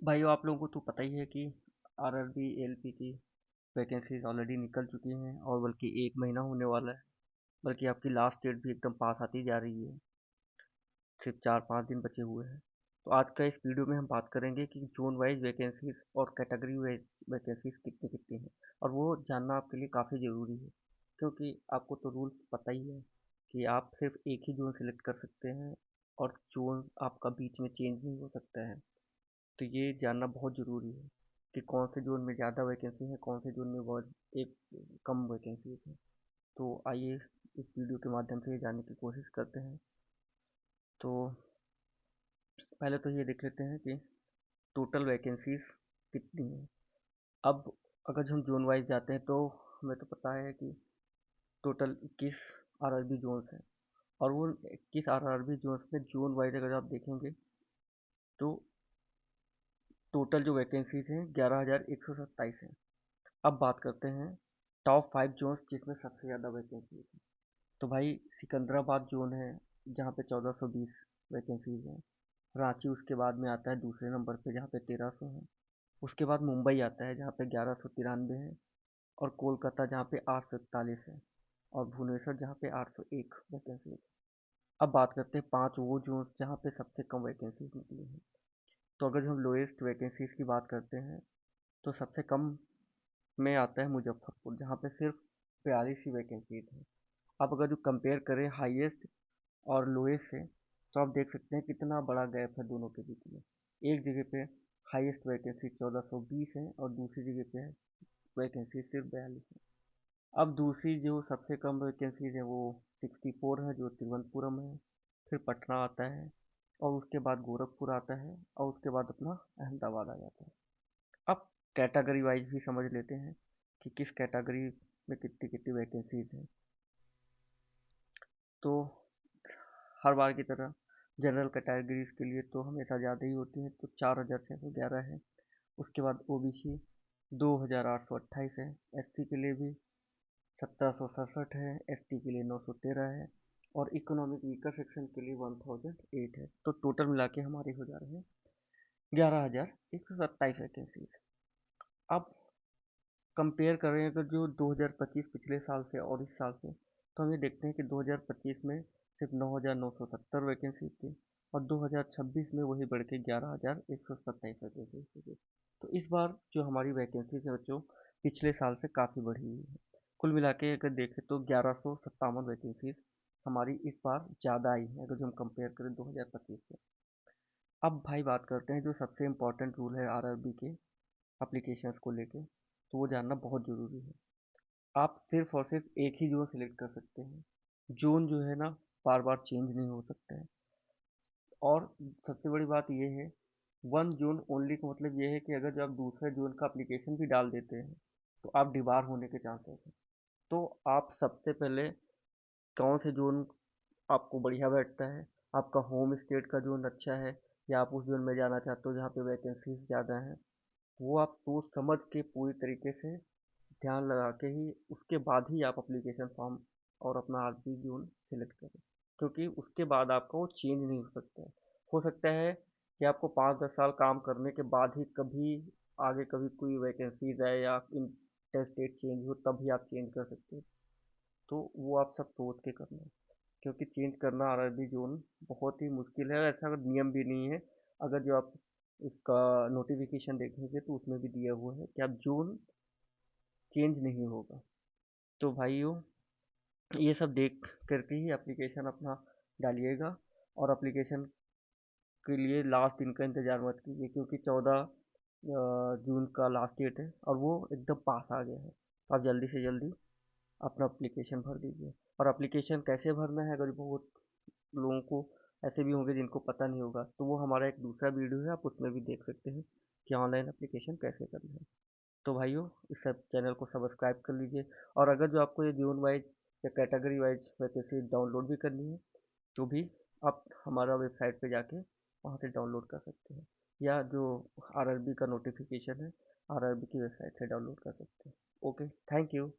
भाइयों, आप लोगों को तो पता ही है कि आरआरबी एलपी की वैकेंसीज ऑलरेडी निकल चुकी हैं और बल्कि एक महीना होने वाला है। बल्कि आपकी लास्ट डेट भी एकदम पास आती जा रही है। सिर्फ 4-5 दिन बचे हुए हैं। तो आज का इस वीडियो में हम बात करेंगे कि जोन वाइज वैकेंसीज और कैटेगरी वाइज वैकेंसीज कितनी कितनी हैं। और वो जानना आपके लिए काफ़ी ज़रूरी है, क्योंकि आपको तो रूल्स पता ही है कि आप सिर्फ एक ही जोन सेलेक्ट कर सकते हैं और जोन आपका बीच में चेंज नहीं हो सकता है। तो ये जानना बहुत ज़रूरी है कि कौन से जोन में ज़्यादा वैकेंसी है, कौन से जोन में बहुत एक कम वैकेंसी है। तो आइए इस वीडियो के माध्यम से ये जानने की कोशिश करते हैं। तो पहले तो ये देख लेते हैं कि टोटल वैकेंसीज कितनी है। अब अगर हम जोन वाइज जाते हैं तो हमें तो पता है कि टोटल 21 आरआरबी जोन्स हैं। और वो 21 आरआरबी जोन्स में जोन वाइज अगर आप देखेंगे तो टोटल जो वैकेंसीज हैं 11,127 हैं। अब बात करते हैं टॉप 5 जोन्स जिसमें सबसे ज़्यादा वैकेंसी है। तो भाई सिकंदराबाद जोन है जहाँ पे 1420 वैकेंसीज हैं। रांची उसके बाद में आता है दूसरे नंबर पे जहाँ पे 1300 है। उसके बाद मुंबई आता है जहाँ पे 1193 है। और कोलकाता जहाँ पे 841 है। और भुवनेश्वर जहाँ पे 801 वैकेंसी है। अब बात करते हैं 5 वो जोन जहाँ पे सबसे कम वैकेंसीज निकली हैं। तो अगर हम लोएस्ट वैकेंसीज की बात करते हैं तो सबसे कम में आता है मुजफ्फरपुर जहाँ पे सिर्फ 42 ही वैकेंसीज हैं। अब अगर जो कंपेयर करें हाईएस्ट और लोएस्ट से तो आप देख सकते हैं कितना बड़ा गैप है दोनों के बीच में। एक जगह पे हाईएस्ट वैकेंसी 1420 है और दूसरी जगह पे वैकेंसी सिर्फ 42 है। अब दूसरी जो सबसे कम वैकेंसीज है वो 64 है जो तिरुवनंतपुरम है। फिर पटना आता है और उसके बाद गोरखपुर आता है और उसके बाद अपना अहमदाबाद आ जाता है। अब कैटेगरी वाइज भी समझ लेते हैं कि किस कैटेगरी में कितनी कितनी वैकेंसीज हैं। तो हर बार की तरह जनरल कैटेगरीज के लिए तो हमेशा ज़्यादा ही होती है, तो 4,611 है। उसके बाद ओबीसी 2,828 है। एससी के लिए भी 1,767 है। एसटी के लिए 913 है। और इकोनॉमिक वीकर सेक्शन के लिए 1,008 है। तो टोटल मिला के हमारे हो जा रहे हैं 11,127 वैकेंसीज। अब कंपेयर करें अगर जो 2025 पिछले साल से और इस साल से, तो हम ये देखते हैं कि 2025 में सिर्फ 9,970 वैकेंसी थी और 2026 में वही बढ़ के 11,127 वैकेंसी थी। तो इस बार जो हमारी वैकेंसीज है बच्चों, पिछले साल से काफ़ी बढ़ी हुई है। कुल मिला के अगर देखें तो 1157 वैकेंसीज हमारी इस बार ज़्यादा आई है अगर जो हम कंपेयर करें 2025 से। अब भाई बात करते हैं जो सबसे इम्पोर्टेंट रूल है आरआरबी के एप्लीकेशंस को लेके, तो वो जानना बहुत ज़रूरी है। आप सिर्फ और सिर्फ एक ही जोन सिलेक्ट कर सकते हैं। जोन जो है ना बार बार चेंज नहीं हो सकता है। और सबसे बड़ी बात ये है, वन जोन ओनली का मतलब ये है कि अगर जो आप दूसरे जोन का एप्लीकेशन भी डाल देते हैं तो आप डिबार होने के चांसेस हैं। तो आप सबसे पहले कौन से जोन आपको बढ़िया बैठता है, आपका होम स्टेट का जोन अच्छा है या आप उस जोन में जाना चाहते हो जहाँ पे वैकेंसीज ज़्यादा हैं, वो आप सोच समझ के पूरी तरीके से ध्यान लगा के ही उसके बाद ही आप एप्लीकेशन फॉर्म और अपना आरपी जोन सिलेक्ट करें। क्योंकि उसके बाद आपका वो चेंज नहीं हो सकता है। हो सकता है कि आपको 5-10 साल काम करने के बाद ही कभी आगे कभी कोई वैकेंसीज आए या इंटरस्टेट चेंज हो तब ही आप चेंज कर सकते हैं। तो वो आप सब सोच के करना है, क्योंकि चेंज करना आरआरबी जोन बहुत ही मुश्किल है। ऐसा अगर नियम भी नहीं है। अगर जो आप इसका नोटिफिकेशन देखेंगे तो उसमें भी दिया हुआ है कि आप जोन चेंज नहीं होगा। तो भाइयों, ये सब देख करके ही एप्लीकेशन अपना डालिएगा। और एप्लीकेशन के लिए लास्ट दिन का इंतज़ार मत कीजिए, क्योंकि 14 जून का लास्ट डेट है और वो एकदम पास आ गया है। तो आप जल्दी से जल्दी अपना एप्लीकेशन भर दीजिए। और एप्लीकेशन कैसे भरना है, अगर बहुत लोगों को ऐसे भी होंगे जिनको पता नहीं होगा, तो वो हमारा एक दूसरा वीडियो है, आप उसमें भी देख सकते हैं कि ऑनलाइन एप्लीकेशन कैसे करना है। तो भाइयों, इस सब चैनल को सब्सक्राइब कर लीजिए। और अगर जो आपको ये जोन वाइज या कैटेगरी वाइज वैकेंसी डाउनलोड भी करनी है तो भी आप हमारा वेबसाइट पे जाके वहाँ से डाउनलोड कर सकते हैं, या जो आरआरबी का नोटिफिकेशन है आरआरबी की वेबसाइट से डाउनलोड कर सकते हैं। Okay, thank you.